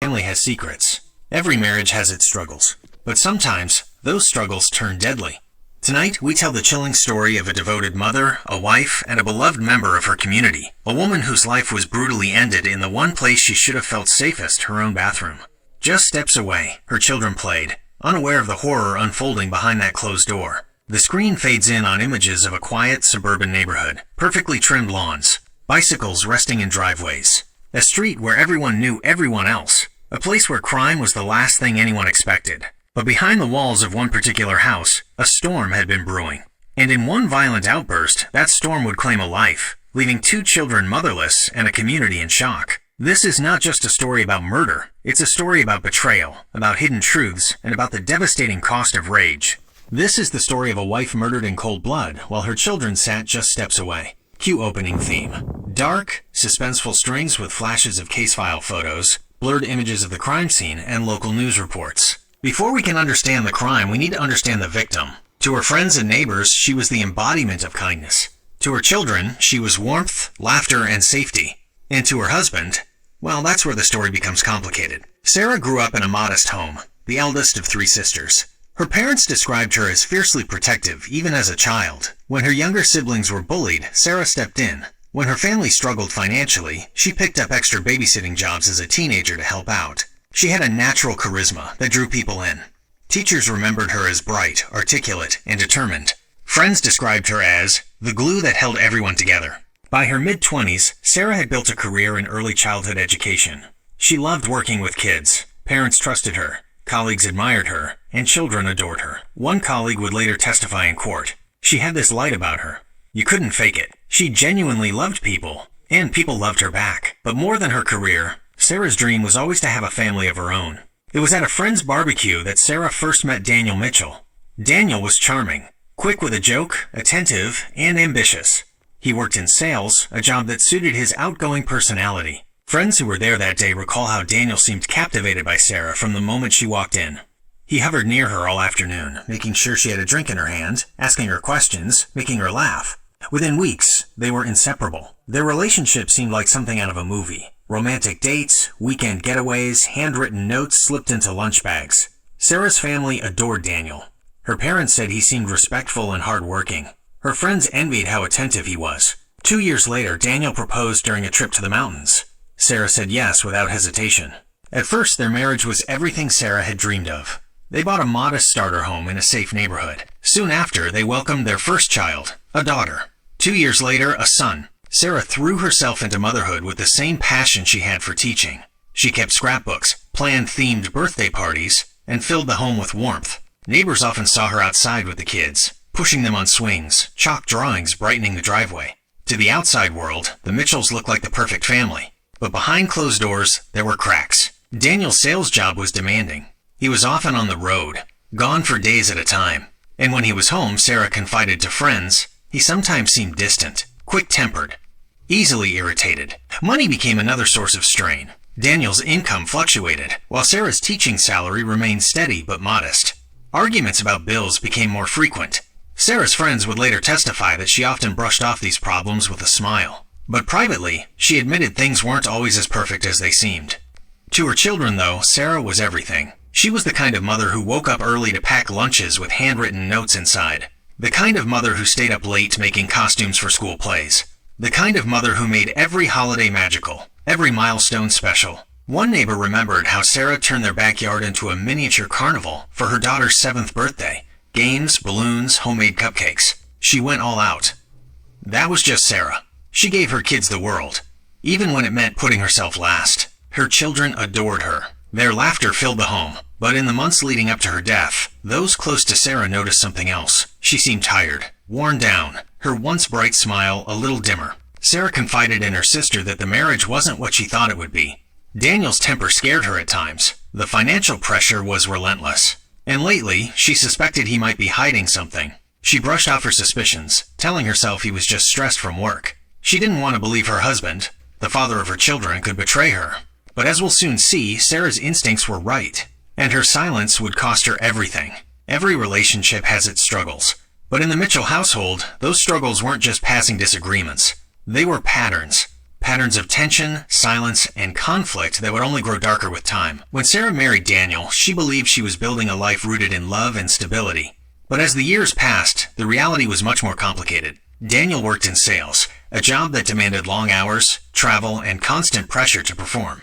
Family has secrets. Every marriage has its struggles. But sometimes, those struggles turn deadly. Tonight, we tell the chilling story of a devoted mother, a wife, and a beloved member of her community. A woman whose life was brutally ended in the one place she should have felt safest, her own bathroom. Just steps away, her children played, unaware of the horror unfolding behind that closed door. The screen fades in on images of a quiet suburban neighborhood, perfectly trimmed lawns, bicycles resting in driveways, a street where everyone knew everyone else, a place where crime was the last thing anyone expected. But behind the walls of one particular house, a storm had been brewing. And in one violent outburst, that storm would claim a life, leaving 2 children motherless and a community in shock. This is not just a story about murder. It's a story about betrayal, about hidden truths, and about the devastating cost of rage. This is the story of a wife murdered in cold blood while her children sat just steps away. Cue opening theme. Dark, suspenseful strings with flashes of case file photos, blurred images of the crime scene, and local news reports. Before we can understand the crime, we need to understand the victim. To her friends and neighbors, she was the embodiment of kindness. To her children, she was warmth, laughter, and safety. And to her husband, well, that's where the story becomes complicated. Sarah grew up in a modest home, the eldest of 3 sisters. Her parents described her as fiercely protective, even as a child. When her younger siblings were bullied, Sarah stepped in. When her family struggled financially, she picked up extra babysitting jobs as a teenager to help out. She had a natural charisma that drew people in. Teachers remembered her as bright, articulate, and determined. Friends described her as the glue that held everyone together. By her mid-20s, Sarah had built a career in early childhood education. She loved working with kids. Parents trusted her, colleagues admired her, and children adored her. One colleague would later testify in court. She had this light about her. You couldn't fake it. She genuinely loved people, and people loved her back. But more than her career, Sarah's dream was always to have a family of her own. It was at a friend's barbecue that Sarah first met Daniel Mitchell. Daniel was charming, quick with a joke, attentive, and ambitious. He worked in sales, a job that suited his outgoing personality. Friends who were there that day recall how Daniel seemed captivated by Sarah from the moment she walked in. He hovered near her all afternoon, making sure she had a drink in her hand, asking her questions, making her laugh. Within weeks, they were inseparable. Their relationship seemed like something out of a movie. Romantic dates, weekend getaways, handwritten notes slipped into lunch bags. Sarah's family adored Daniel. Her parents said he seemed respectful and hardworking. Her friends envied how attentive he was. 2 years later, Daniel proposed during a trip to the mountains. Sarah said yes without hesitation. At first, their marriage was everything Sarah had dreamed of. They bought a modest starter home in a safe neighborhood. Soon after, they welcomed their first child, a daughter. 2 years later, a son. Sarah threw herself into motherhood with the same passion she had for teaching. She kept scrapbooks, planned themed birthday parties, and filled the home with warmth. Neighbors often saw her outside with the kids, pushing them on swings, chalk drawings brightening the driveway. To the outside world, the Mitchells looked like the perfect family. But behind closed doors, there were cracks. Daniel's sales job was demanding. He was often on the road, gone for days at a time. And when he was home, Sarah confided to friends, he sometimes seemed distant, quick-tempered, easily irritated. Money became another source of strain. Daniel's income fluctuated, while Sarah's teaching salary remained steady but modest. Arguments about bills became more frequent. Sarah's friends would later testify that she often brushed off these problems with a smile. But privately, she admitted things weren't always as perfect as they seemed. To her children, though, Sarah was everything. She was the kind of mother who woke up early to pack lunches with handwritten notes inside. The kind of mother who stayed up late making costumes for school plays. The kind of mother who made every holiday magical, every milestone special. One neighbor remembered how Sarah turned their backyard into a miniature carnival for her daughter's 7th birthday. Games, balloons, homemade cupcakes. She went all out. That was just Sarah. She gave her kids the world, even when it meant putting herself last. Her children adored her. Their laughter filled the home. But in the months leading up to her death, those close to Sarah noticed something else. She seemed tired, worn down, her once bright smile a little dimmer. Sarah confided in her sister that the marriage wasn't what she thought it would be. Daniel's temper scared her at times. The financial pressure was relentless. And lately, she suspected he might be hiding something. She brushed off her suspicions, telling herself he was just stressed from work. She didn't want to believe her husband, the father of her children, could betray her. But as we'll soon see, Sarah's instincts were right. And her silence would cost her everything. Every relationship has its struggles. But in the Mitchell household, those struggles weren't just passing disagreements. They were patterns. Patterns of tension, silence, and conflict that would only grow darker with time. When Sarah married Daniel, she believed she was building a life rooted in love and stability. But as the years passed, the reality was much more complicated. Daniel worked in sales, a job that demanded long hours, travel, and constant pressure to perform.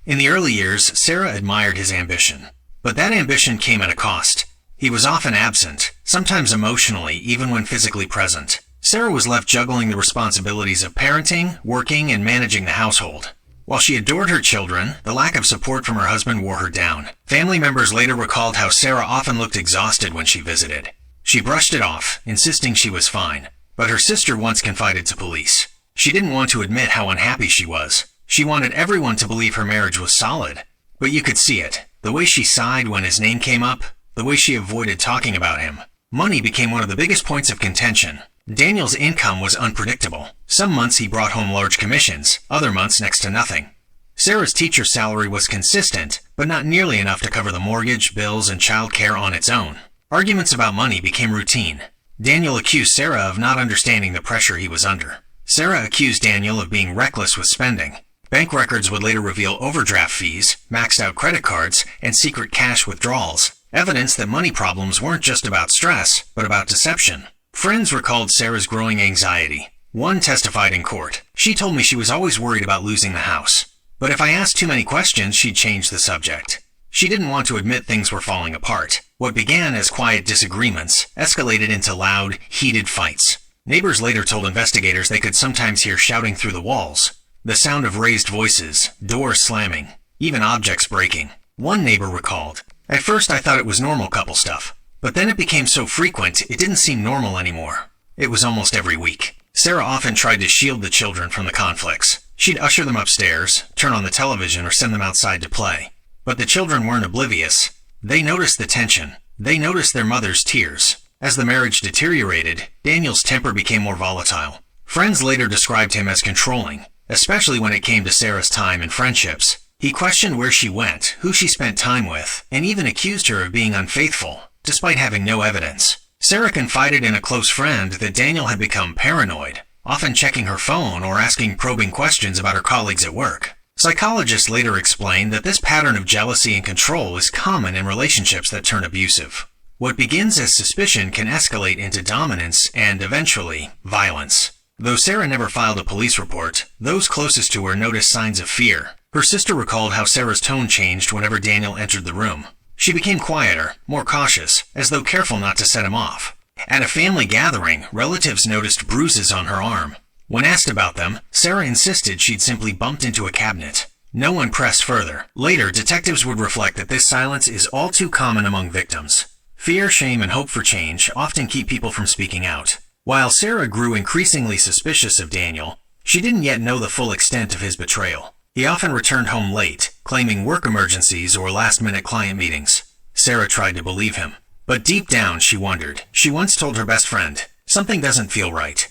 In the early years, Sarah admired his ambition. But that ambition came at a cost. He was often absent, sometimes emotionally, even when physically present. Sarah was left juggling the responsibilities of parenting, working, and managing the household. While she adored her children, the lack of support from her husband wore her down. Family members later recalled how Sarah often looked exhausted when she visited. She brushed it off, insisting she was fine. But her sister once confided to police. She didn't want to admit how unhappy she was. She wanted everyone to believe her marriage was solid. But you could see it. The way she sighed when his name came up, the way she avoided talking about him. Money became one of the biggest points of contention. Daniel's income was unpredictable. Some months he brought home large commissions, other months next to nothing. Sarah's teacher salary was consistent, but not nearly enough to cover the mortgage, bills, and child care on its own. Arguments about money became routine. Daniel accused Sarah of not understanding the pressure he was under. Sarah accused Daniel of being reckless with spending. Bank records would later reveal overdraft fees, maxed out credit cards, and secret cash withdrawals. Evidence that money problems weren't just about stress, but about deception. Friends recalled Sarah's growing anxiety. One testified in court. She told me she was always worried about losing the house. But if I asked too many questions, she'd change the subject. She didn't want to admit things were falling apart. What began as quiet disagreements escalated into loud, heated fights. Neighbors later told investigators they could sometimes hear shouting through the walls. The sound of raised voices, doors slamming, even objects breaking. One neighbor recalled, "At first I thought it was normal couple stuff. But then it became so frequent, it didn't seem normal anymore. It was almost every week." Sarah often tried to shield the children from the conflicts. She'd usher them upstairs, turn on the television, or send them outside to play. But the children weren't oblivious. They noticed the tension. They noticed their mother's tears. As the marriage deteriorated, Daniel's temper became more volatile. Friends later described him as controlling, especially when it came to Sarah's time and friendships. He questioned where she went, who she spent time with, and even accused her of being unfaithful, despite having no evidence. Sarah confided in a close friend that Daniel had become paranoid, often checking her phone or asking probing questions about her colleagues at work. Psychologists later explained that this pattern of jealousy and control is common in relationships that turn abusive. What begins as suspicion can escalate into dominance and, eventually, violence. Though Sarah never filed a police report, those closest to her noticed signs of fear. Her sister recalled how Sarah's tone changed whenever Daniel entered the room. She became quieter, more cautious, as though careful not to set him off. At a family gathering, relatives noticed bruises on her arm. When asked about them, Sarah insisted she'd simply bumped into a cabinet. No one pressed further. Later, detectives would reflect that this silence is all too common among victims. Fear, shame, and hope for change often keep people from speaking out. While Sarah grew increasingly suspicious of Daniel, she didn't yet know the full extent of his betrayal. He often returned home late, claiming work emergencies or last-minute client meetings. Sarah tried to believe him. But deep down, she wondered. She once told her best friend, "Something doesn't feel right.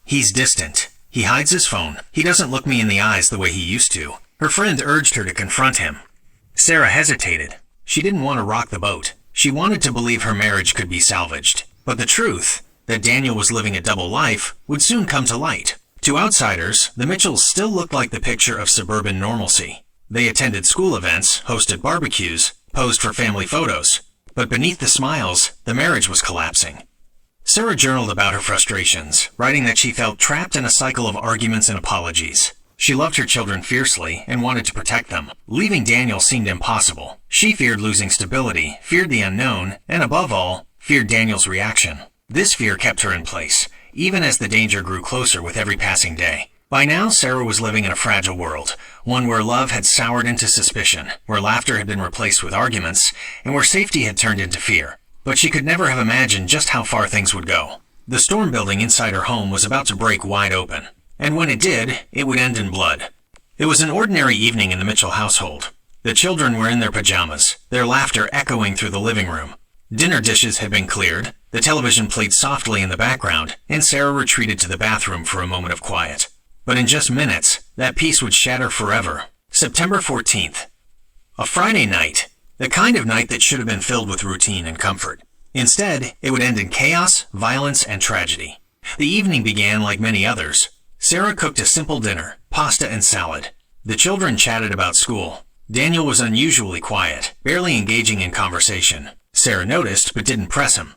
He's distant. He hides his phone. He doesn't look me in the eyes the way he used to." Her friend urged her to confront him. Sarah hesitated. She didn't want to rock the boat. She wanted to believe her marriage could be salvaged. But the truth, that Daniel was living a double life, would soon come to light. To outsiders, the Mitchells still looked like the picture of suburban normalcy. They attended school events, hosted barbecues, posed for family photos. But beneath the smiles, the marriage was collapsing. Sarah journaled about her frustrations, writing that she felt trapped in a cycle of arguments and apologies. She loved her children fiercely and wanted to protect them. Leaving Daniel seemed impossible. She feared losing stability, feared the unknown, and above all, feared Daniel's reaction. This fear kept her in place, even as the danger grew closer with every passing day. By now, Sarah was living in a fragile world, one where love had soured into suspicion, where laughter had been replaced with arguments, and where safety had turned into fear. But she could never have imagined just how far things would go. The storm building inside her home was about to break wide open, and when it did, it would end in blood. It was an ordinary evening in the Mitchell household. The children were in their pajamas, their laughter echoing through the living room. Dinner dishes had been cleared, the television played softly in the background, and Sarah retreated to the bathroom for a moment of quiet. But in just minutes, that peace would shatter forever. September 14th. A Friday night. The kind of night that should have been filled with routine and comfort. Instead, it would end in chaos, violence, and tragedy. The evening began like many others. Sarah cooked a simple dinner, pasta and salad. The children chatted about school. Daniel was unusually quiet, barely engaging in conversation. Sarah noticed but didn't press him.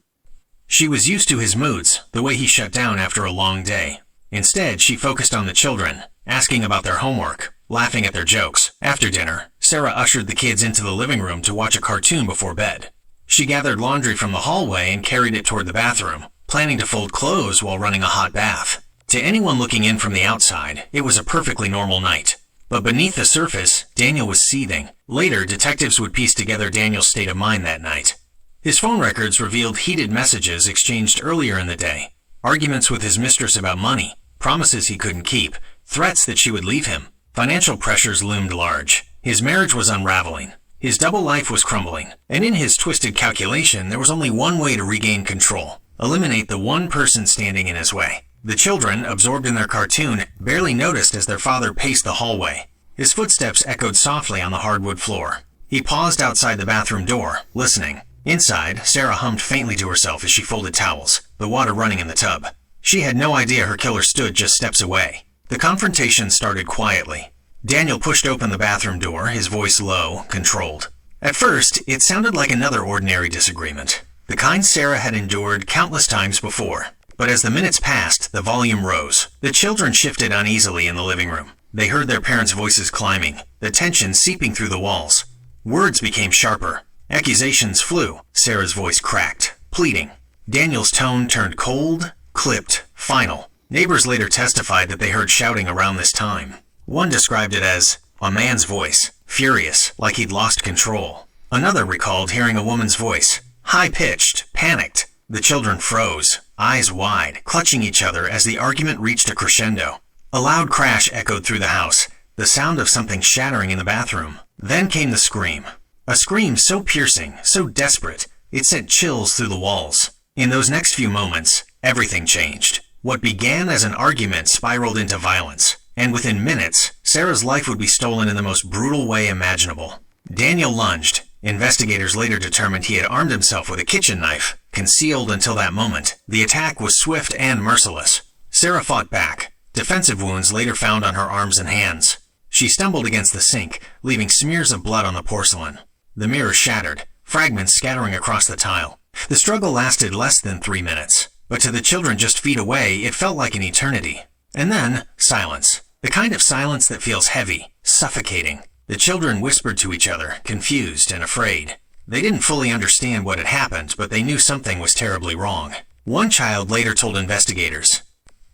She was used to his moods, the way he shut down after a long day. Instead, she focused on the children, asking about their homework, laughing at their jokes. After dinner, Sarah ushered the kids into the living room to watch a cartoon before bed. She gathered laundry from the hallway and carried it toward the bathroom, planning to fold clothes while running a hot bath. To anyone looking in from the outside, it was a perfectly normal night. But beneath the surface, Daniel was seething. Later, detectives would piece together Daniel's state of mind that night. His phone records revealed heated messages exchanged earlier in the day, arguments with his mistress about money, promises he couldn't keep, threats that she would leave him. Financial pressures loomed large. His marriage was unraveling. His double life was crumbling. And in his twisted calculation, there was only one way to regain control: eliminate the one person standing in his way. The children, absorbed in their cartoon, barely noticed as their father paced the hallway. His footsteps echoed softly on the hardwood floor. He paused outside the bathroom door, listening. Inside, Sarah hummed faintly to herself as she folded towels, the water running in the tub. She had no idea her killer stood just steps away. The confrontation started quietly. Daniel pushed open the bathroom door, his voice low, controlled. At first, it sounded like another ordinary disagreement, the kind Sarah had endured countless times before. But as the minutes passed, the volume rose. The children shifted uneasily in the living room. They heard their parents' voices climbing, the tension seeping through the walls. Words became sharper. Accusations flew. Sarah's voice cracked, pleading. Daniel's tone turned cold, clipped, final. Neighbors later testified that they heard shouting around this time. One described it as a man's voice, furious, like he'd lost control. Another recalled hearing a woman's voice, high-pitched, panicked. The children froze, eyes wide, clutching each other as the argument reached a crescendo. A loud crash echoed through the house, the sound of something shattering in the bathroom. Then came the scream. A scream so piercing, so desperate, it sent chills through the walls. In those next few moments, everything changed. What began as an argument spiraled into violence, and within minutes, Sarah's life would be stolen in the most brutal way imaginable. Daniel lunged. Investigators later determined he had armed himself with a kitchen knife, concealed until that moment. The attack was swift and merciless. Sarah fought back, defensive wounds later found on her arms and hands. She stumbled against the sink, leaving smears of blood on the porcelain. The mirror shattered, fragments scattering across the tile. The struggle lasted less than 3 minutes, but to the children just feet away, it felt like an eternity. And then, silence. The kind of silence that feels heavy, suffocating. The children whispered to each other, confused and afraid. They didn't fully understand what had happened, but they knew something was terribly wrong. One child later told investigators,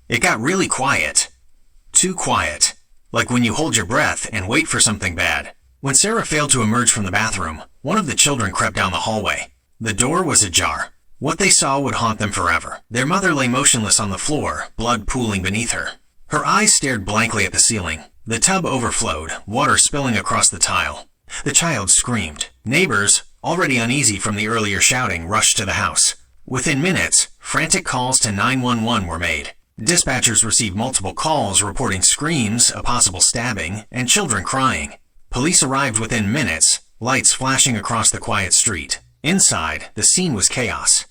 "It got really quiet. Too quiet. Like when you hold your breath and wait for something bad." When Sarah failed to emerge from the bathroom, one of the children crept down the hallway. The door was ajar. What they saw would haunt them forever. Their mother lay motionless on the floor, blood pooling beneath her. Her eyes stared blankly at the ceiling. The tub overflowed, water spilling across the tile. The child screamed. Neighbors, already uneasy from the earlier shouting, rushed to the house. Within minutes, frantic calls to 911 were made. Dispatchers received multiple calls reporting screams, a possible stabbing, and children crying. Police arrived within minutes, lights flashing across the quiet street. Inside, the scene was chaos.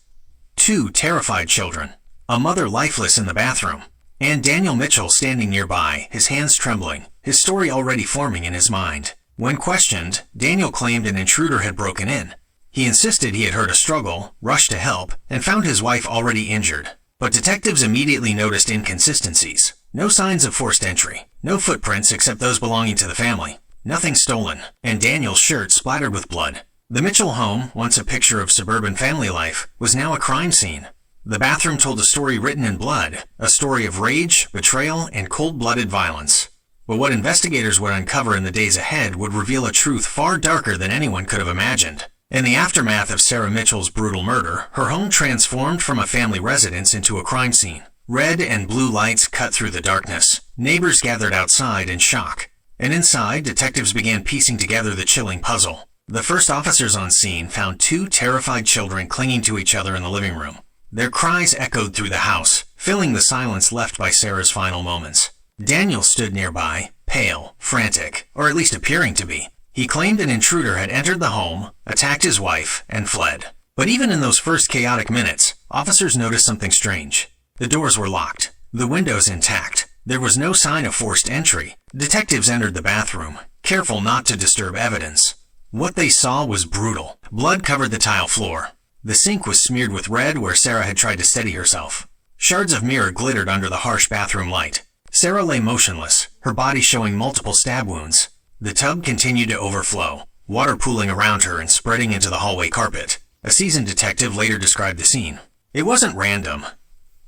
2 terrified children, a mother lifeless in the bathroom, and Daniel Mitchell standing nearby, his hands trembling, his story already forming in his mind. When questioned, Daniel claimed an intruder had broken in. He insisted he had heard a struggle, rushed to help, and found his wife already injured. But detectives immediately noticed inconsistencies. No signs of forced entry, no footprints except those belonging to the family, nothing stolen, and Daniel's shirt splattered with blood. The Mitchell home, once a picture of suburban family life, was now a crime scene. The bathroom told a story written in blood, a story of rage, betrayal, and cold-blooded violence. But what investigators would uncover in the days ahead would reveal a truth far darker than anyone could have imagined. In the aftermath of Sarah Mitchell's brutal murder, her home transformed from a family residence into a crime scene. Red and blue lights cut through the darkness. Neighbors gathered outside in shock. And inside, detectives began piecing together the chilling puzzle. The first officers on scene found 2 terrified children clinging to each other in the living room. Their cries echoed through the house, filling the silence left by Sarah's final moments. Daniel stood nearby, pale, frantic, or at least appearing to be. He claimed an intruder had entered the home, attacked his wife, and fled. But even in those first chaotic minutes, officers noticed something strange. The doors were locked, the windows intact, There was no sign of forced entry. Detectives entered the bathroom, careful not to disturb evidence. What they saw was brutal. Blood covered the tile floor. The sink was smeared with red where Sarah had tried to steady herself. Shards of mirror glittered under the harsh bathroom light. Sarah lay motionless, her body showing multiple stab wounds. The tub continued to overflow, water pooling around her and spreading into the hallway carpet. A seasoned detective later described the scene. It wasn't random.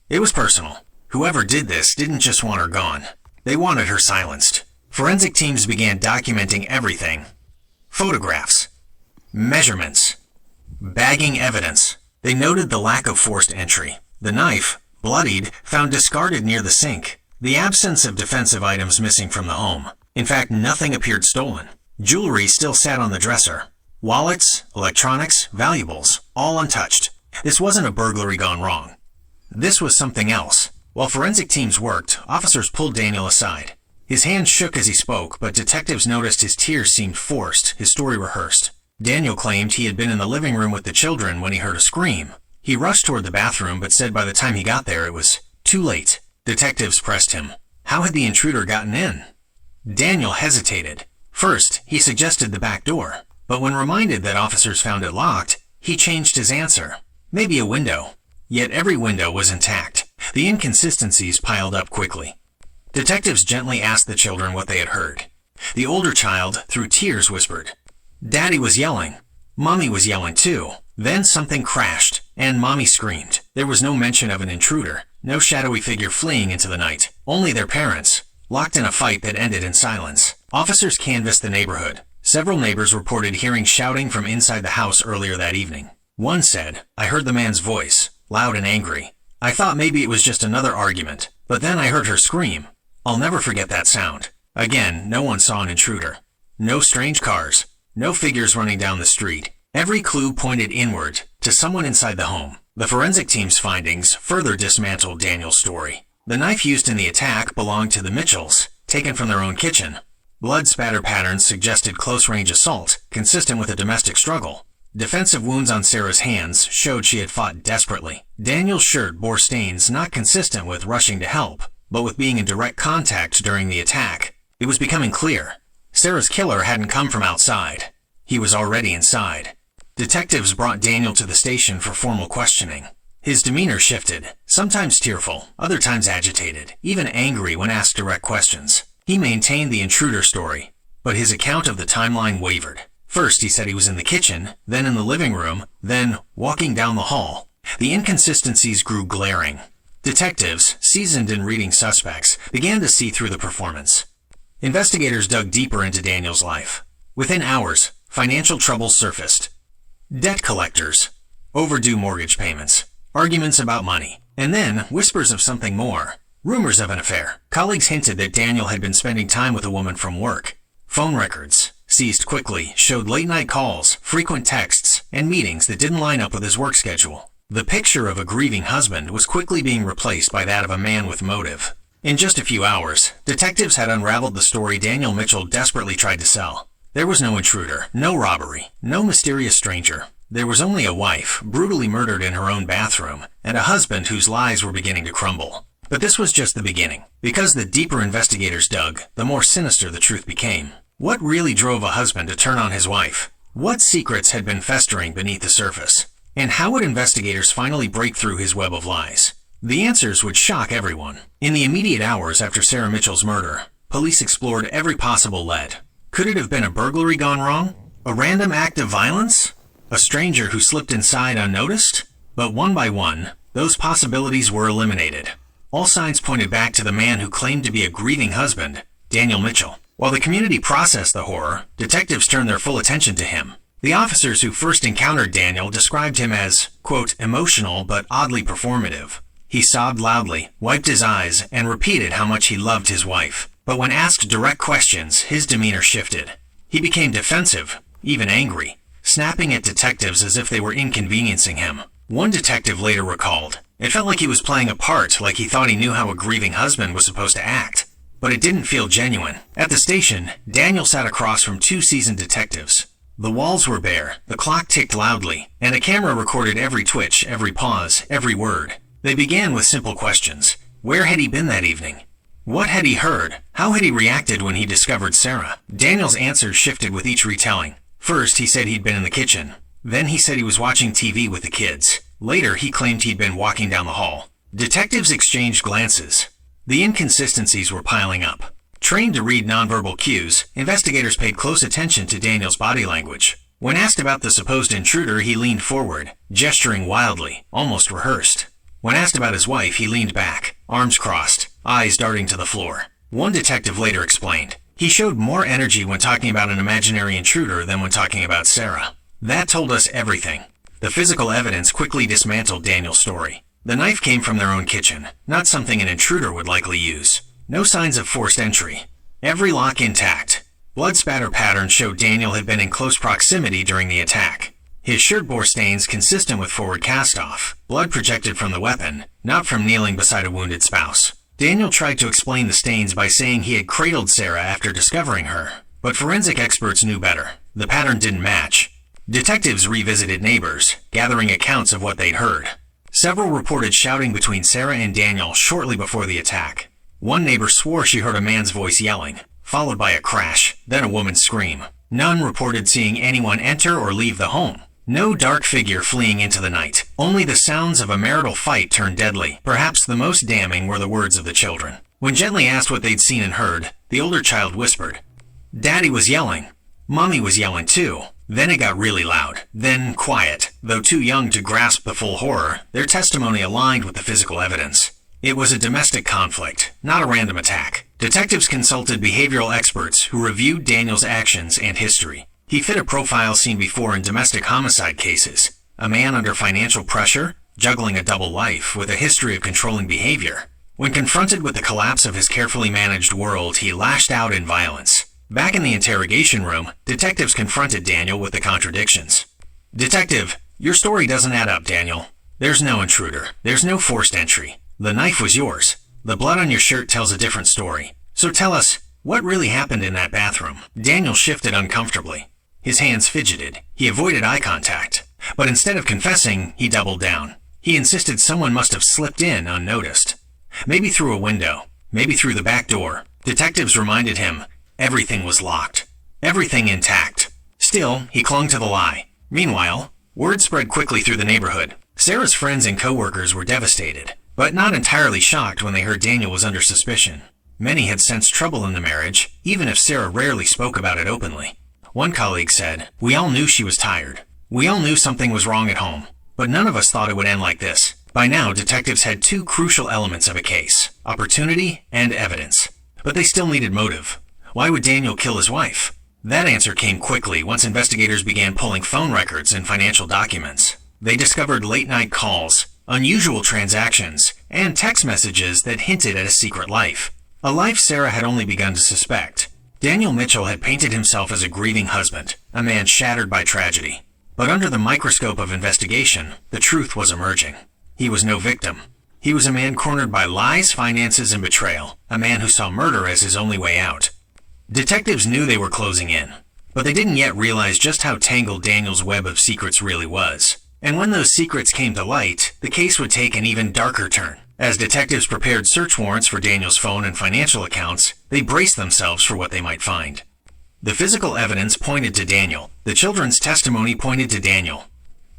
It was personal. Whoever did this didn't just want her gone. They wanted her silenced. Forensic teams began documenting everything. Photographs, measurements, bagging evidence. They noted the lack of forced entry. The knife, bloodied, found discarded near the sink. The absence of defensive items missing from the home. In fact, nothing appeared stolen. Jewelry still sat on the dresser. Wallets, electronics, valuables, all untouched. This wasn't a burglary gone wrong. This was something else. While forensic teams worked, officers pulled Daniel aside. His hands shook as he spoke, but detectives noticed his tears seemed forced, his story rehearsed. Daniel claimed he had been in the living room with the children when he heard a scream. He rushed toward the bathroom, but said by the time he got there it was too late. Detectives pressed him. How had the intruder gotten in? Daniel hesitated. First, he suggested the back door, but when reminded that officers found it locked, he changed his answer. Maybe a window. Yet every window was intact. The inconsistencies piled up quickly. Detectives gently asked the children what they had heard. The older child, through tears, whispered, "Daddy was yelling. Mommy was yelling too." Then something crashed, and Mommy screamed. There was no mention of an intruder, no shadowy figure fleeing into the night. Only their parents, locked in a fight that ended in silence. Officers canvassed the neighborhood. Several neighbors reported hearing shouting from inside the house earlier that evening. One said, "I heard the man's voice, loud and angry. I thought maybe it was just another argument, but then I heard her scream. I'll never forget that sound." Again, no one saw an intruder. No strange cars. No figures running down the street. Every clue pointed inward, to someone inside the home. The forensic team's findings further dismantled Daniel's story. The knife used in the attack belonged to the Mitchells, taken from their own kitchen. Blood spatter patterns suggested close-range assault, consistent with a domestic struggle. Defensive wounds on Sarah's hands showed she had fought desperately. Daniel's shirt bore stains not consistent with rushing to help, but with being in direct contact during the attack. It was becoming clear. Sarah's killer hadn't come from outside. He was already inside. Detectives brought Daniel to the station for formal questioning. His demeanor shifted, sometimes tearful, other times agitated, even angry when asked direct questions. He maintained the intruder story, but his account of the timeline wavered. First, he said he was in the kitchen, then in the living room, then walking down the hall. The inconsistencies grew glaring. Detectives, seasoned in reading suspects, began to see through the performance. Investigators dug deeper into Daniel's life. Within hours, financial troubles surfaced. Debt collectors, overdue mortgage payments, arguments about money, and then whispers of something more. Rumors of an affair. Colleagues hinted that Daniel had been spending time with a woman from work. Phone records, seized quickly, showed late-night calls, frequent texts, and meetings that didn't line up with his work schedule. The picture of a grieving husband was quickly being replaced by that of a man with motive. In just a few hours, detectives had unraveled the story Daniel Mitchell desperately tried to sell. There was no intruder, no robbery, no mysterious stranger. There was only a wife, brutally murdered in her own bathroom, and a husband whose lies were beginning to crumble. But this was just the beginning. Because the deeper investigators dug, the more sinister the truth became. What really drove a husband to turn on his wife? What secrets had been festering beneath the surface? And how would investigators finally break through his web of lies? The answers would shock everyone. In the immediate hours after Sarah Mitchell's murder, police explored every possible lead. Could it have been a burglary gone wrong? A random act of violence? A stranger who slipped inside unnoticed? But one by one, those possibilities were eliminated. All signs pointed back to the man who claimed to be a grieving husband, Daniel Mitchell. While the community processed the horror, detectives turned their full attention to him. The officers who first encountered Daniel described him as, quote, emotional but oddly performative. He sobbed loudly, wiped his eyes, and repeated how much he loved his wife. But when asked direct questions, his demeanor shifted. He became defensive, even angry, snapping at detectives as if they were inconveniencing him. One detective later recalled, "It felt like he was playing a part, like he thought he knew how a grieving husband was supposed to act. But it didn't feel genuine." At the station, Daniel sat across from two seasoned detectives. The walls were bare, the clock ticked loudly, and a camera recorded every twitch, every pause, every word. They began with simple questions. Where had he been that evening? What had he heard? How had he reacted when he discovered Sarah? Daniel's answers shifted with each retelling. First, he said he'd been in the kitchen. Then he said he was watching TV with the kids. Later, he claimed he'd been walking down the hall. Detectives exchanged glances. The inconsistencies were piling up. Trained to read nonverbal cues, investigators paid close attention to Daniel's body language. When asked about the supposed intruder, he leaned forward, gesturing wildly, almost rehearsed. When asked about his wife, he leaned back, arms crossed, eyes darting to the floor. One detective later explained, he showed more energy when talking about an imaginary intruder than when talking about Sarah. That told us everything. The physical evidence quickly dismantled Daniel's story. The knife came from their own kitchen, not something an intruder would likely use. No signs of forced entry. Every lock intact. Blood spatter patterns showed Daniel had been in close proximity during the attack. His shirt bore stains consistent with forward cast-off, blood projected from the weapon, not from kneeling beside a wounded spouse. Daniel tried to explain the stains by saying he had cradled Sarah after discovering her, but forensic experts knew better. The pattern didn't match. Detectives revisited neighbors, gathering accounts of what they'd heard. Several reported shouting between Sarah and Daniel shortly before the attack. One neighbor swore she heard a man's voice yelling, followed by a crash, then a woman's scream. None reported seeing anyone enter or leave the home. No dark figure fleeing into the night. Only the sounds of a marital fight turned deadly. Perhaps the most damning were the words of the children. When gently asked what they'd seen and heard, the older child whispered, "Daddy was yelling. Mommy was yelling too." Then it got really loud, then quiet. Though too young to grasp the full horror, their testimony aligned with the physical evidence. It was a domestic conflict, not a random attack. Detectives consulted behavioral experts who reviewed Daniel's actions and history. He fit a profile seen before in domestic homicide cases. A man under financial pressure, juggling a double life with a history of controlling behavior. When confronted with the collapse of his carefully managed world, he lashed out in violence. Back in the interrogation room, detectives confronted Daniel with the contradictions. "Detective, your story doesn't add up, Daniel. There's no intruder. There's no forced entry. The knife was yours. The blood on your shirt tells a different story. So tell us, what really happened in that bathroom?" Daniel shifted uncomfortably. His hands fidgeted. He avoided eye contact. But instead of confessing, he doubled down. He insisted someone must have slipped in unnoticed. Maybe through a window. Maybe through the back door. Detectives reminded him, everything was locked. Everything intact. Still, he clung to the lie. Meanwhile, word spread quickly through the neighborhood. Sarah's friends and co-workers were devastated, but not entirely shocked when they heard Daniel was under suspicion. Many had sensed trouble in the marriage, even if Sarah rarely spoke about it openly. One colleague said, "We all knew she was tired. We all knew something was wrong at home, but none of us thought it would end like this." By now, detectives had two crucial elements of a case, opportunity and evidence. But they still needed motive. Why would Daniel kill his wife? That answer came quickly once investigators began pulling phone records and financial documents. They discovered late-night calls, unusual transactions, and text messages that hinted at a secret life. A life Sarah had only begun to suspect. Daniel Mitchell had painted himself as a grieving husband, a man shattered by tragedy. But under the microscope of investigation, the truth was emerging. He was no victim. He was a man cornered by lies, finances, and betrayal, a man who saw murder as his only way out. Detectives knew they were closing in, but they didn't yet realize just how tangled Daniel's web of secrets really was. And when those secrets came to light, the case would take an even darker turn. As detectives prepared search warrants for Daniel's phone and financial accounts, they braced themselves for what they might find. The physical evidence pointed to Daniel. The children's testimony pointed to Daniel.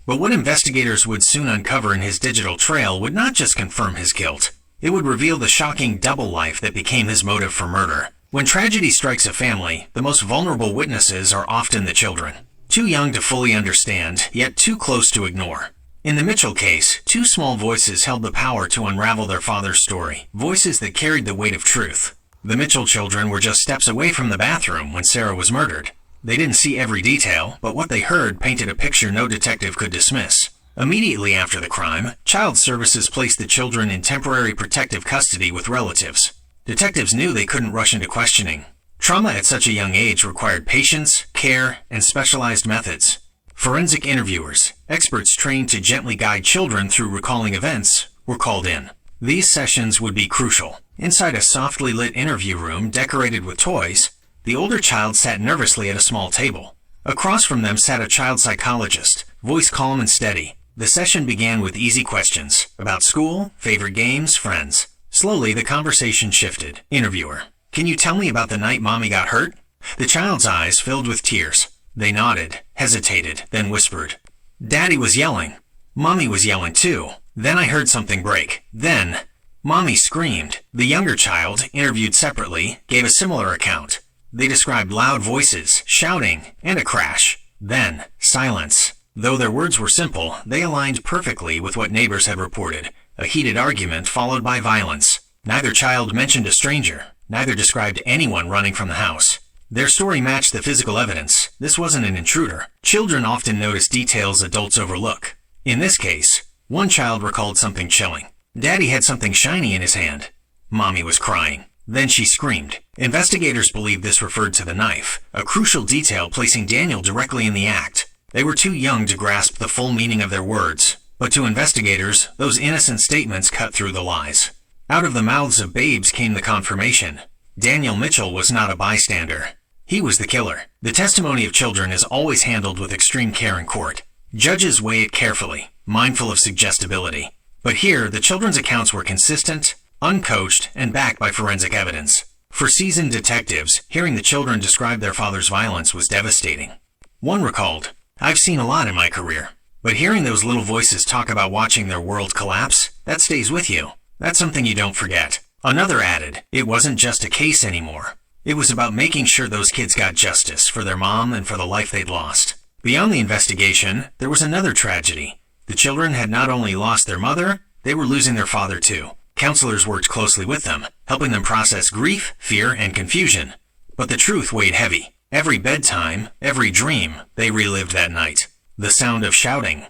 But what investigators would soon uncover in his digital trail would not just confirm his guilt. It would reveal the shocking double life that became his motive for murder. When tragedy strikes a family, the most vulnerable witnesses are often the children. Too young to fully understand, yet too close to ignore. In the Mitchell case, two small voices held the power to unravel their father's story, voices that carried the weight of truth. The Mitchell children were just steps away from the bathroom when Sarah was murdered. They didn't see every detail, but what they heard painted a picture no detective could dismiss. Immediately after the crime, Child Services placed the children in temporary protective custody with relatives. Detectives knew they couldn't rush into questioning. Trauma at such a young age required patience, care, and specialized methods. Forensic interviewers, experts trained to gently guide children through recalling events, were called in. These sessions would be crucial. Inside a softly lit interview room decorated with toys, the older child sat nervously at a small table. Across from them sat a child psychologist, voice calm and steady. The session began with easy questions about school, favorite games, friends. Slowly, the conversation shifted. Interviewer: "Can you tell me about the night Mommy got hurt?" The child's eyes filled with tears. They nodded, hesitated, then whispered, "Daddy was yelling. Mommy was yelling too. Then I heard something break. Then Mommy screamed." The younger child, interviewed separately, gave a similar account. They described loud voices, shouting, and a crash. Then silence. Though their words were simple, they aligned perfectly with what neighbors had reported: a heated argument followed by violence. Neither child mentioned a stranger. Neither described anyone running from the house. Their story matched the physical evidence. This wasn't an intruder. Children often notice details adults overlook. In this case, one child recalled something chilling. Daddy had something shiny in his hand. Mommy was crying. Then she screamed. Investigators believe this referred to the knife, a crucial detail placing Daniel directly in the act. They were too young to grasp the full meaning of their words, but to investigators, those innocent statements cut through the lies. Out of the mouths of babes came the confirmation. Daniel Mitchell was not a bystander. He was the killer. The testimony of children is always handled with extreme care in court. Judges weigh it carefully, mindful of suggestibility. But here, the children's accounts were consistent, uncoached, and backed by forensic evidence. For seasoned detectives, hearing the children describe their father's violence was devastating. One recalled, "I've seen a lot in my career, but hearing those little voices talk about watching their world collapse, that stays with you. That's something you don't forget." Another added, "It wasn't just a case anymore. It was about making sure those kids got justice for their mom and for the life they'd lost." Beyond the investigation, there was another tragedy. The children had not only lost their mother, they were losing their father too. Counselors worked closely with them, helping them process grief, fear, and confusion. But the truth weighed heavy. Every bedtime, every dream, they relived that night. The sound of shouting,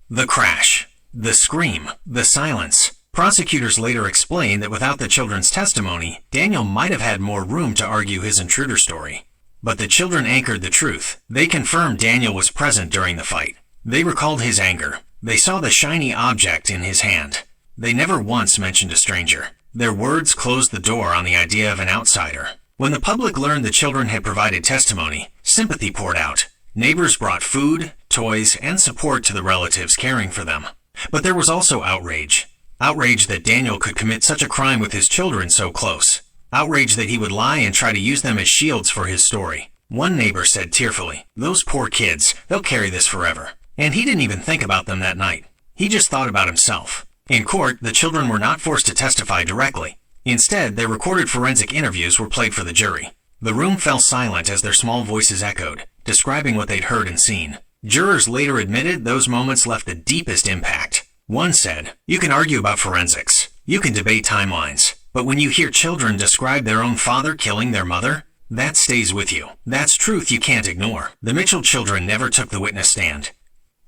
the crash, the scream, the silence. Prosecutors later explained that without the children's testimony, Daniel might have had more room to argue his intruder story. But the children anchored the truth. They confirmed Daniel was present during the fight. They recalled his anger. They saw the shiny object in his hand. They never once mentioned a stranger. Their words closed the door on the idea of an outsider. When the public learned the children had provided testimony, sympathy poured out. Neighbors brought food, toys, and support to the relatives caring for them. But there was also outrage. Outrage that Daniel could commit such a crime with his children so close. Outrage that he would lie and try to use them as shields for his story. One neighbor said tearfully, "Those poor kids, they'll carry this forever." And he didn't even think about them that night. He just thought about himself. In court, the children were not forced to testify directly. Instead, their recorded forensic interviews were played for the jury. The room fell silent as their small voices echoed, describing what they'd heard and seen. Jurors later admitted those moments left the deepest impact. One said, "You can argue about forensics. You can debate timelines. But when you hear children describe their own father killing their mother, that stays with you. That's truth you can't ignore." The Mitchell children never took the witness stand.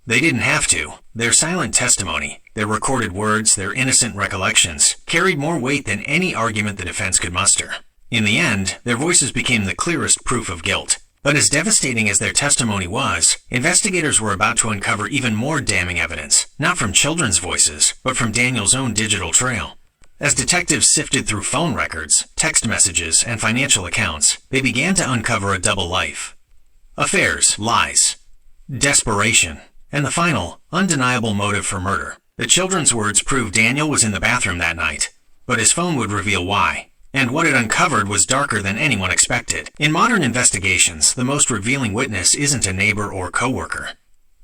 They didn't have to. Their silent testimony, their recorded words, their innocent recollections, carried more weight than any argument the defense could muster. In the end, their voices became the clearest proof of guilt. But as devastating as their testimony was, investigators were about to uncover even more damning evidence, not from children's voices, but from Daniel's own digital trail. As detectives sifted through phone records, text messages, and financial accounts, they began to uncover a double life. Affairs, lies, desperation, and the final, undeniable motive for murder. The children's words proved Daniel was in the bathroom that night, but his phone would reveal why. And what it uncovered was darker than anyone expected. In modern investigations, the most revealing witness isn't a neighbor or coworker.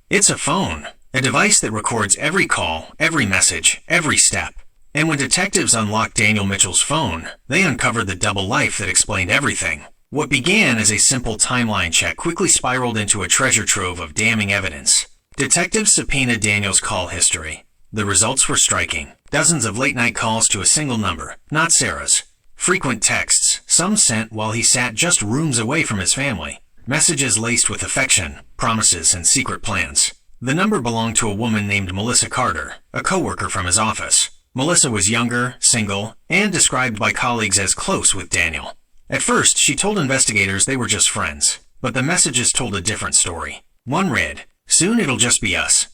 It's a phone, a device that records every call, every message, every step. And when detectives unlocked Daniel Mitchell's phone, they uncovered the double life that explained everything. What began as a simple timeline check quickly spiraled into a treasure trove of damning evidence. Detectives subpoenaed Daniel's call history. The results were striking. Dozens of late-night calls to a single number, not Sarah's. Frequent texts, some sent while he sat just rooms away from his family. Messages laced with affection, promises, and secret plans. The number belonged to a woman named Melissa Carter, a coworker from his office. Melissa was younger, single, and described by colleagues as close with Daniel. At first, she told investigators they were just friends, but the messages told a different story. One read, "Soon it'll just be us.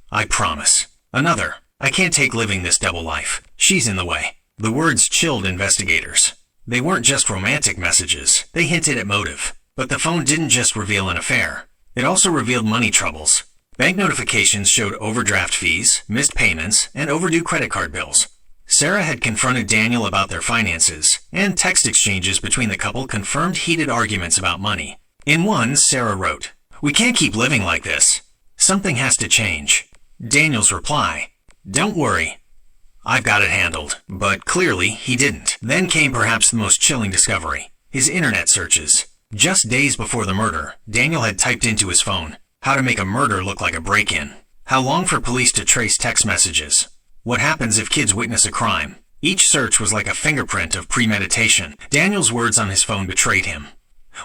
I promise." Another, "I can't take living this double life. She's in the way." The words chilled investigators. They weren't just romantic messages. They hinted at motive. But the phone didn't just reveal an affair. It also revealed money troubles. Bank notifications showed overdraft fees, missed payments, and overdue credit card bills. Sarah had confronted Daniel about their finances, and text exchanges between the couple confirmed heated arguments about money. In one, Sarah wrote, "We can't keep living like this. Something has to change." Daniel's reply, "Don't worry. I've got it handled." But clearly, he didn't. Then came perhaps the most chilling discovery: his internet searches. Just days before the murder, Daniel had typed into his phone, "How to make a murder look like a break-in." How long for police to trace text messages? What happens if kids witness a crime? Each search was like a fingerprint of premeditation. Daniel's words on his phone betrayed him.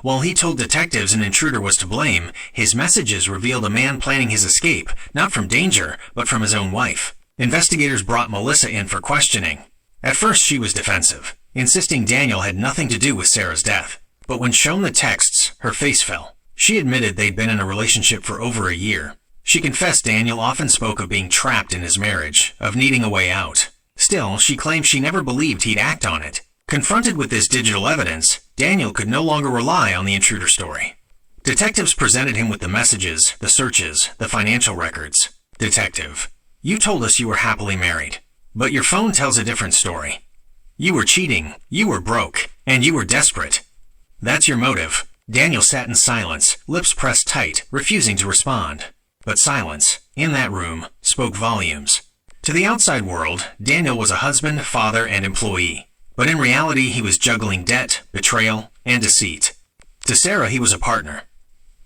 While he told detectives an intruder was to blame, his messages revealed a man planning his escape, not from danger, but from his own wife. Investigators brought Melissa in for questioning. At first, she was defensive, insisting Daniel had nothing to do with Sarah's death. But when shown the texts, her face fell. She admitted they'd been in a relationship for over a year. She confessed Daniel often spoke of being trapped in his marriage, of needing a way out. Still, she claimed she never believed he'd act on it. Confronted with this digital evidence, Daniel could no longer rely on the intruder story. Detectives presented him with the messages, the searches, the financial records. "Detective, you told us you were happily married, but your phone tells a different story. You were cheating, you were broke, and you were desperate. That's your motive." Daniel sat in silence, lips pressed tight, refusing to respond. But silence, in that room, spoke volumes. To the outside world, Daniel was a husband, father, and employee. But in reality, he was juggling debt, betrayal, and deceit. To Sarah, he was a partner.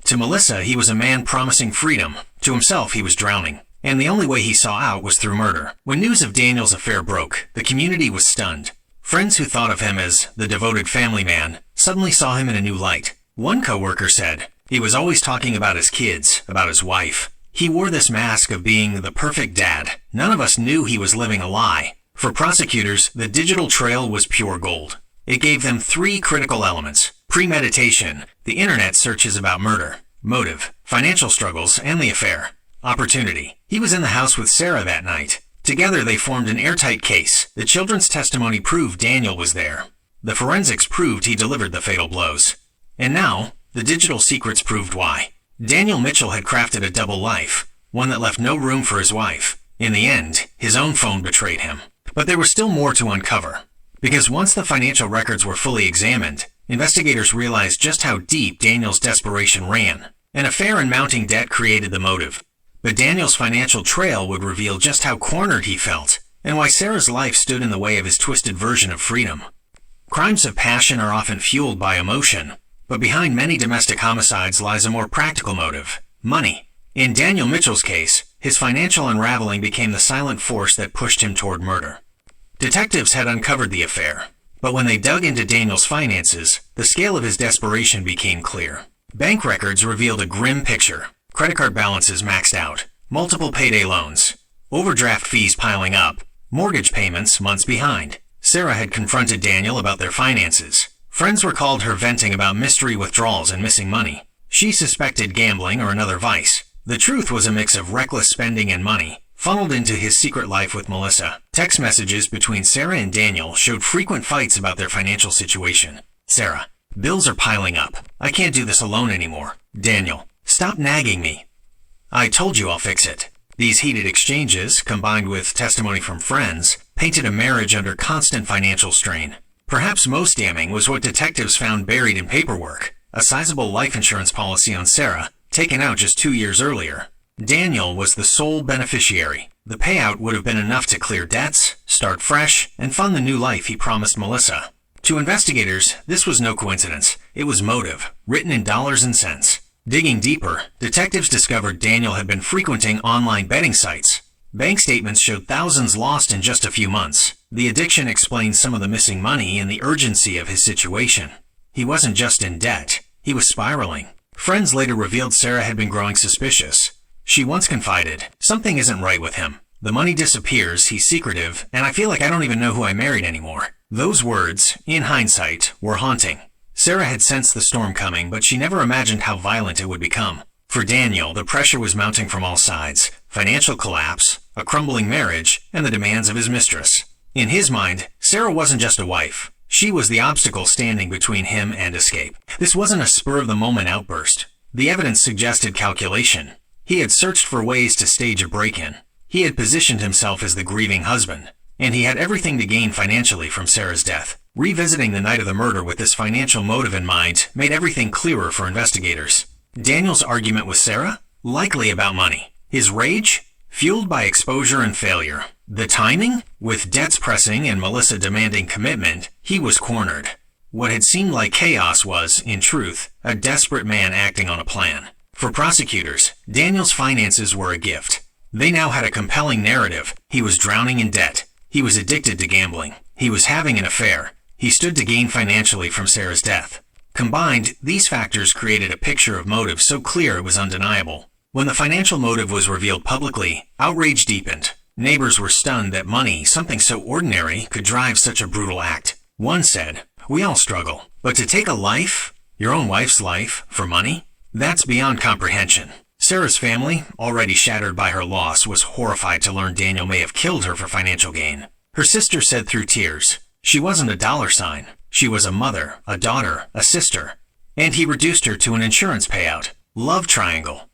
To Melissa, he was a man promising freedom. To himself, he was drowning. And the only way he saw out was through murder. When news of Daniel's affair broke, the community was stunned. Friends who thought of him as the devoted family man suddenly saw him in a new light. One coworker said, "He was always talking about his kids, about his wife. He wore this mask of being the perfect dad. None of us knew he was living a lie." For prosecutors, the digital trail was pure gold. It gave them three critical elements: premeditation, the internet searches about murder; motive, financial struggles, and the affair; opportunity. He was in the house with Sarah that night. Together they formed an airtight case. The children's testimony proved Daniel was there. The forensics proved he delivered the fatal blows. And now, the digital secrets proved why. Daniel Mitchell had crafted a double life, one that left no room for his wife. In the end, his own phone betrayed him. But there was still more to uncover. Because once the financial records were fully examined, investigators realized just how deep Daniel's desperation ran. An affair and mounting debt created the motive. But Daniel's financial trail would reveal just how cornered he felt, and why Sarah's life stood in the way of his twisted version of freedom. Crimes of passion are often fueled by emotion, but behind many domestic homicides lies a more practical motive: money. In Daniel Mitchell's case, his financial unraveling became the silent force that pushed him toward murder. Detectives had uncovered the affair, but when they dug into Daniel's finances, the scale of his desperation became clear. Bank records revealed a grim picture: credit card balances maxed out, multiple payday loans, overdraft fees piling up, mortgage payments months behind. Sarah had confronted Daniel about their finances. Friends recalled her venting about mystery withdrawals and missing money. She suspected gambling or another vice. The truth was a mix of reckless spending and money, funneled into his secret life with Melissa. Text messages between Sarah and Daniel showed frequent fights about their financial situation. Sarah: "Bills are piling up. I can't do this alone anymore." Daniel: "Stop nagging me. I told you I'll fix it." These heated exchanges, combined with testimony from friends, painted a marriage under constant financial strain. Perhaps most damning was what detectives found buried in paperwork: a sizable life insurance policy on Sarah, taken out just 2 years earlier. Daniel was the sole beneficiary. The payout would have been enough to clear debts, start fresh, and fund the new life he promised Melissa. To investigators, this was no coincidence. It was motive, written in dollars and cents. Digging deeper, detectives discovered Daniel had been frequenting online betting sites. Bank statements showed thousands lost in just a few months. The addiction explained some of the missing money and the urgency of his situation. He wasn't just in debt, he was spiraling. Friends later revealed Sarah had been growing suspicious. She once confided, "Something isn't right with him. The money disappears, he's secretive, and I feel like I don't even know who I married anymore." Those words, in hindsight, were haunting. Sarah had sensed the storm coming, but she never imagined how violent it would become. For Daniel, the pressure was mounting from all sides: financial collapse, a crumbling marriage, and the demands of his mistress. In his mind, Sarah wasn't just a wife. She was the obstacle standing between him and escape. This wasn't a spur-of-the-moment outburst. The evidence suggested calculation. He had searched for ways to stage a break-in. He had positioned himself as the grieving husband, And he had everything to gain financially from Sarah's death. Revisiting the night of the murder with this financial motive in mind made everything clearer for investigators. Daniel's argument with Sarah? Likely about money. His rage? Fueled by exposure and failure. The timing? With debts pressing and Melissa demanding commitment, he was cornered. What had seemed like chaos was, in truth, a desperate man acting on a plan. For prosecutors, Daniel's finances were a gift. They now had a compelling narrative. He was drowning in debt. He was addicted to gambling. He was having an affair. He stood to gain financially from Sarah's death. Combined, these factors created a picture of motive so clear it was undeniable. When the financial motive was revealed publicly, outrage deepened. Neighbors were stunned that money, something so ordinary, could drive such a brutal act. One said, "We all struggle, but to take a life, your own wife's life, for money? That's beyond comprehension." Sarah's family, already shattered by her loss, was horrified to learn Daniel may have killed her for financial gain. Her sister said through tears, she wasn't a dollar sign. She was a mother, a daughter, a sister. And he reduced her to an insurance payout. Love triangle.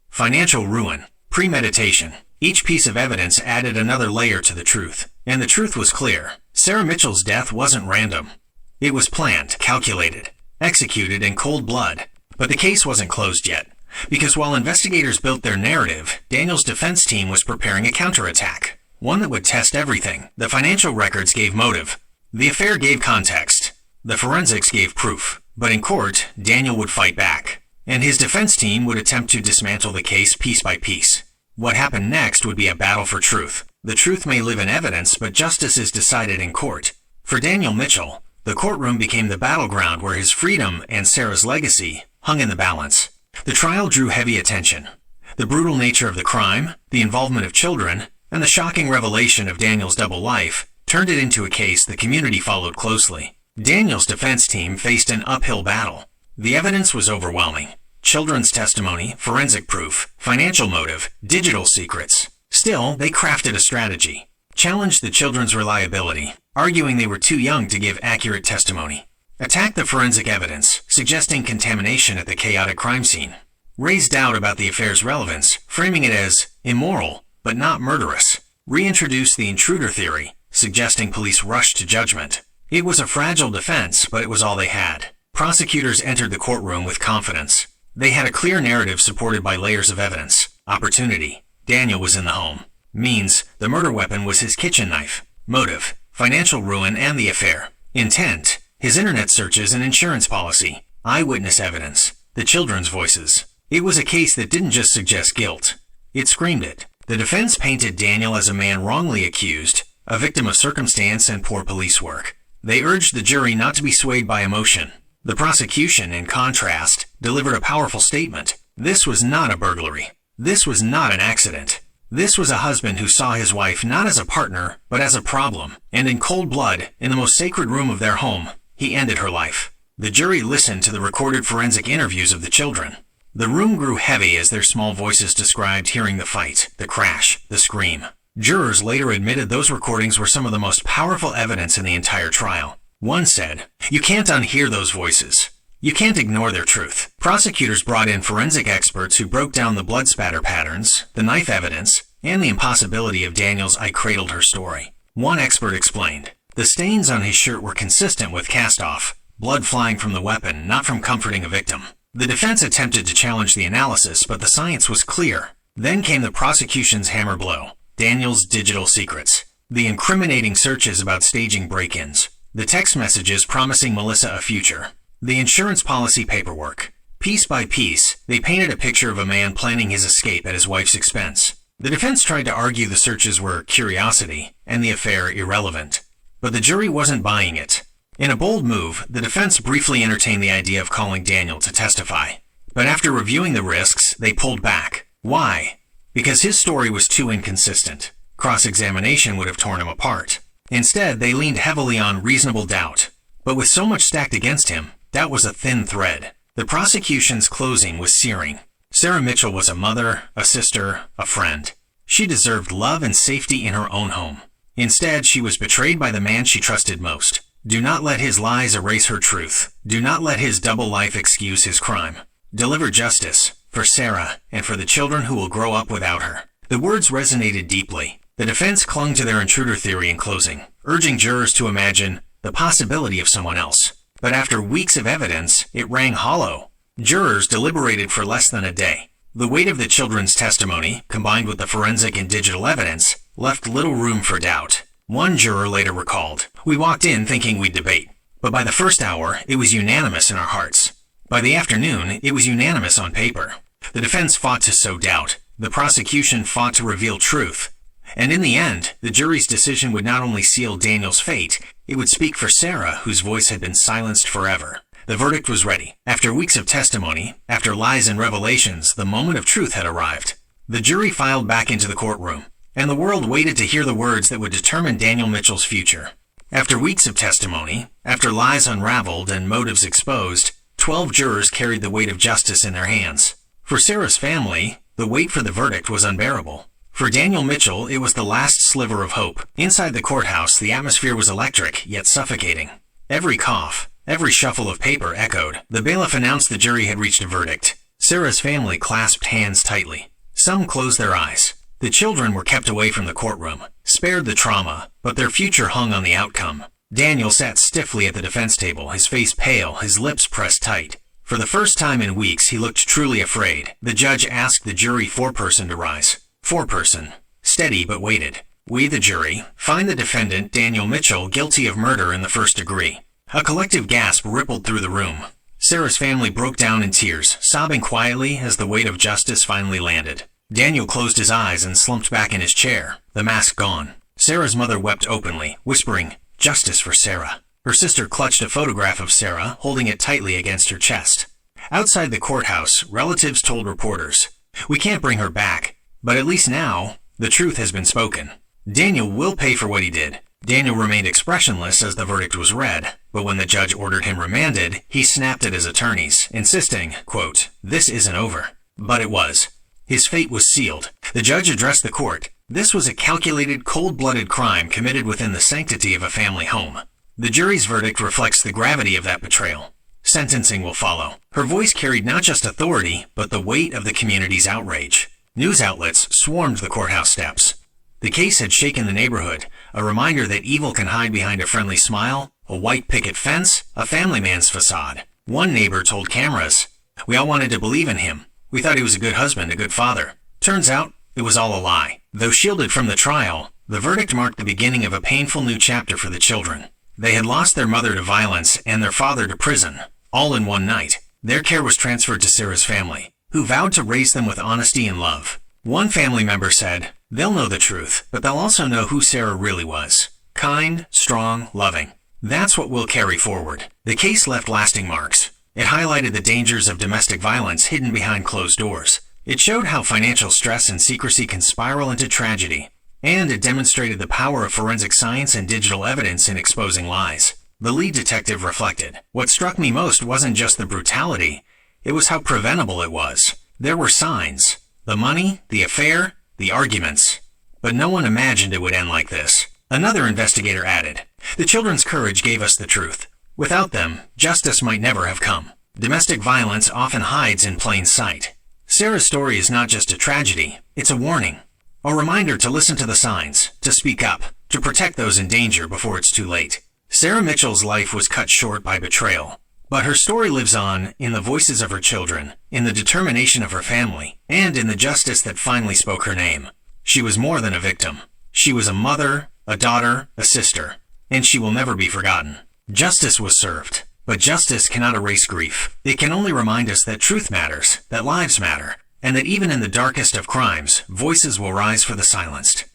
Financial ruin. Premeditation. Each piece of evidence added another layer to the truth. And the truth was clear. Sarah Mitchell's death wasn't random. It was planned, calculated, executed in cold blood. But the case wasn't closed yet. Because while investigators built their narrative, Daniel's defense team was preparing a counterattack. One that would test everything. The financial records gave motive. The affair gave context. The forensics gave proof. But in court, Daniel would fight back. And his defense team would attempt to dismantle the case piece by piece. What happened next would be a battle for truth. The truth may live in evidence, but justice is decided in court. For Daniel Mitchell, the courtroom became the battleground where his freedom and Sarah's legacy hung in the balance. The trial drew heavy attention. The brutal nature of the crime, the involvement of children, and the shocking revelation of Daniel's double life turned it into a case the community followed closely. Daniel's defense team faced an uphill battle. The evidence was overwhelming. Children's testimony, forensic proof, financial motive, digital secrets. Still, they crafted a strategy. Challenged the children's reliability, arguing they were too young to give accurate testimony. Attacked the forensic evidence, suggesting contamination at the chaotic crime scene. Raised doubt about the affair's relevance, framing it as immoral, but not murderous. Reintroduced the intruder theory, suggesting police rushed to judgment. It was a fragile defense, but it was all they had. Prosecutors entered the courtroom with confidence. They had a clear narrative supported by layers of evidence. Opportunity. Daniel was in the home. Means, the murder weapon was his kitchen knife. Motive. Financial ruin and the affair. Intent. His internet searches and insurance policy. Eyewitness evidence. The children's voices. It was a case that didn't just suggest guilt. It screamed it. The defense painted Daniel as a man wrongly accused, a victim of circumstance and poor police work. They urged the jury not to be swayed by emotion. The prosecution, in contrast, delivered a powerful statement. This was not a burglary. This was not an accident. This was a husband who saw his wife not as a partner, but as a problem. And in cold blood, in the most sacred room of their home, he ended her life. The jury listened to the recorded forensic interviews of the children. The room grew heavy as their small voices described hearing the fight, the crash, the scream. Jurors later admitted those recordings were some of the most powerful evidence in the entire trial. One said, "You can't unhear those voices. You can't ignore their truth." Prosecutors brought in forensic experts who broke down the blood spatter patterns, the knife evidence, and the impossibility of Daniel's "I cradled her" story. One expert explained, the stains on his shirt were consistent with cast-off, blood flying from the weapon, not from comforting a victim. The defense attempted to challenge the analysis, but the science was clear. Then came the prosecution's hammer blow, Daniel's digital secrets. The incriminating searches about staging break-ins. The text messages promising Melissa a future. The insurance policy paperwork. Piece by piece, they painted a picture of a man planning his escape at his wife's expense. The defense tried to argue the searches were curiosity and the affair irrelevant. But the jury wasn't buying it. In a bold move, the defense briefly entertained the idea of calling Daniel to testify. But after reviewing the risks, they pulled back. Why? Because his story was too inconsistent. Cross-examination would have torn him apart. Instead, they leaned heavily on reasonable doubt. But with so much stacked against him, doubt was a thin thread. The prosecution's closing was searing. Sarah Mitchell was a mother, a sister, a friend. She deserved love and safety in her own home. Instead, she was betrayed by the man she trusted most. Do not let his lies erase her truth. Do not let his double life excuse his crime. Deliver justice for Sarah and for the children who will grow up without her. The words resonated deeply. The defense clung to their intruder theory in closing, urging jurors to imagine the possibility of someone else. But after weeks of evidence, it rang hollow. Jurors deliberated for less than a day. The weight of the children's testimony, combined with the forensic and digital evidence, left little room for doubt. One juror later recalled, "We walked in thinking we'd debate, but by the first hour, it was unanimous in our hearts. By the afternoon, it was unanimous on paper." The defense fought to sow doubt. The prosecution fought to reveal truth. And in the end, the jury's decision would not only seal Daniel's fate, it would speak for Sarah, whose voice had been silenced forever. The verdict was ready. After weeks of testimony, after lies and revelations, the moment of truth had arrived. The jury filed back into the courtroom, and the world waited to hear the words that would determine Daniel Mitchell's future. After weeks of testimony, after lies unraveled and motives exposed, 12 jurors carried the weight of justice in their hands. For Sarah's family, the wait for the verdict was unbearable. For Daniel Mitchell, it was the last sliver of hope. Inside the courthouse, the atmosphere was electric, yet suffocating. Every cough, every shuffle of paper echoed. The bailiff announced the jury had reached a verdict. Sarah's family clasped hands tightly. Some closed their eyes. The children were kept away from the courtroom, spared the trauma, but their future hung on the outcome. Daniel sat stiffly at the defense table, his face pale, his lips pressed tight. For the first time in weeks, he looked truly afraid. The judge asked the jury foreperson to rise. Foreperson, steady but weighted. We, the jury, find the defendant, Daniel Mitchell, guilty of murder in the first degree. A collective gasp rippled through the room. Sarah's family broke down in tears, sobbing quietly as the weight of justice finally landed. Daniel closed his eyes and slumped back in his chair, the mask gone. Sarah's mother wept openly, whispering, "Justice for Sarah." Her sister clutched a photograph of Sarah, holding it tightly against her chest. Outside the courthouse, relatives told reporters, "We can't bring her back, but at least now, the truth has been spoken. Daniel will pay for what he did." Daniel remained expressionless as the verdict was read, but when the judge ordered him remanded, he snapped at his attorneys, insisting, quote, "This isn't over." But it was. His fate was sealed. The judge addressed the court. This was a calculated, cold-blooded crime committed within the sanctity of a family home. The jury's verdict reflects the gravity of that betrayal. Sentencing will follow. Her voice carried not just authority, but the weight of the community's outrage. News outlets swarmed the courthouse steps. The case had shaken the neighborhood, a reminder that evil can hide behind a friendly smile, a white picket fence, a family man's facade. One neighbor told cameras, "We all wanted to believe in him. We thought he was a good husband, a good father. Turns out, it was all a lie." Though shielded from the trial, the verdict marked the beginning of a painful new chapter for the children. They had lost their mother to violence and their father to prison, all in one night. Their care was transferred to Sarah's family, who vowed to raise them with honesty and love. One family member said, "They'll know the truth, but they'll also know who Sarah really was. Kind, strong, loving. That's what we'll carry forward." The case left lasting marks. It highlighted the dangers of domestic violence hidden behind closed doors. It showed how financial stress and secrecy can spiral into tragedy. And it demonstrated the power of forensic science and digital evidence in exposing lies. The lead detective reflected, "What struck me most wasn't just the brutality, it was how preventable it was. There were signs. The money, the affair, the arguments. But no one imagined it would end like this." Another investigator added, "The children's courage gave us the truth. Without them, justice might never have come." Domestic violence often hides in plain sight. Sarah's story is not just a tragedy, it's a warning. A reminder to listen to the signs, to speak up, to protect those in danger before it's too late. Sarah Mitchell's life was cut short by betrayal, but her story lives on in the voices of her children, in the determination of her family, and in the justice that finally spoke her name. She was more than a victim. She was a mother, a daughter, a sister, and she will never be forgotten. Justice was served, but justice cannot erase grief. It can only remind us that truth matters, that lives matter, and that even in the darkest of crimes, voices will rise for the silenced.